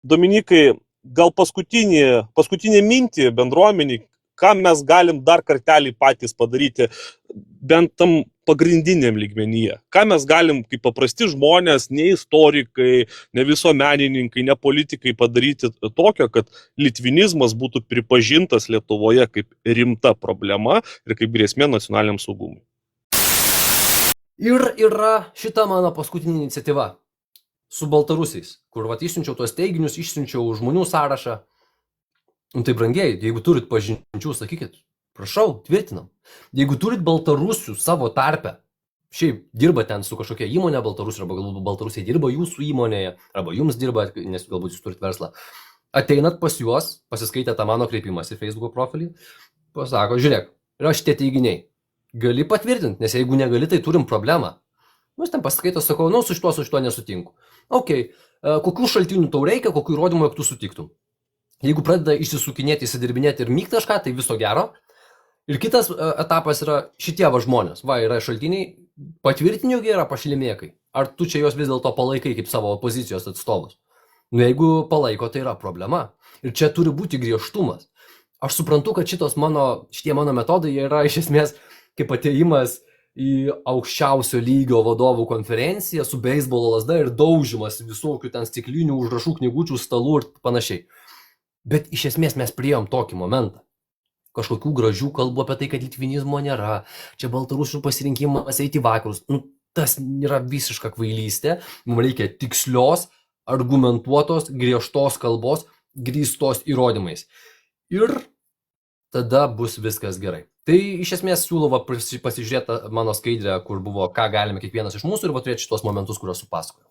Dominikai, gal paskutinė mintį bendruomeniai, ką mes galim dar kartelį patys padaryti, bent tam pagrindiniam lygmenyje. Ką mes galim kaip paprasti žmonės, ne istorikai, ne visuomenininkai, ne politikai padaryti tokio, kad litvinizmas būtų pripažintas Lietuvoje kaip rimta problema ir kaip grėsmė nacionaliniam saugumui. Ir yra šita mano paskutinė iniciatyva su baltarusiais, kur išsiunčiau tuos teiginius, išsiunčiau žmonių sąrašą. Tai brangiai, jeigu turit pažinčių, sakykit, prašau, tvirtinam. Jeigu turit baltarusių savo tarpe, šiaip dirba ten su kažkokia įmonė baltarusių, arba galbūt baltarusiai dirba jūsų įmonėje, arba jums dirba, nes galbūt jūs turit verslą, ateinat pas juos, pasiskaitę tą mano kreipimąsi Facebook'o profilį, pasako, žiūrėk, yra šitie teiginiai, gali patvirtinti, nes jeigu negali, tai turim problemą. Jūs ten paskaito, sakau, su šituo nesutinku. Ok, kokių šaltinių tau reikia, kokių įrodymų, jog tu sutiktum. Jeigu pradeda išsisukinėti, įsidirbinėti ir mygti kažką, tai viso gero. Ir kitas etapas yra šitie žmonės. Yra šaltiniai, patvirtini, jog yra pašlimėkai. Ar tu čia juos vis dėlto palaikai kaip savo opozicijos atstovus? Jeigu palaiko, tai yra problema. Ir čia turi būti griežtumas. Aš suprantu, kad šitie mano metodai yra iš esmės kaip atėjimas į aukščiausio lygio vadovų konferenciją su beisbolo lazda ir daužimas visokių ten stiklinių užrašų, knygučių, stalų ir panašiai. Bet iš esmės mes priėjom tokį momentą. Kažkokių gražių kalbų apie tai, kad litvinizmo nėra, čia baltarusių pasirinkimas eiti į vakarus. Tas yra visiška kvailystė. Mums reikia tikslios, argumentuotos, griežtos kalbos, grįstos įrodymais. Ir tada bus viskas gerai. Tai iš esmės siūlau pasižiūrėti mano skaidrę, kur buvo, ką galime kiekvienas iš mūsų ir turėti šitos momentus, kuriuos supasakojau.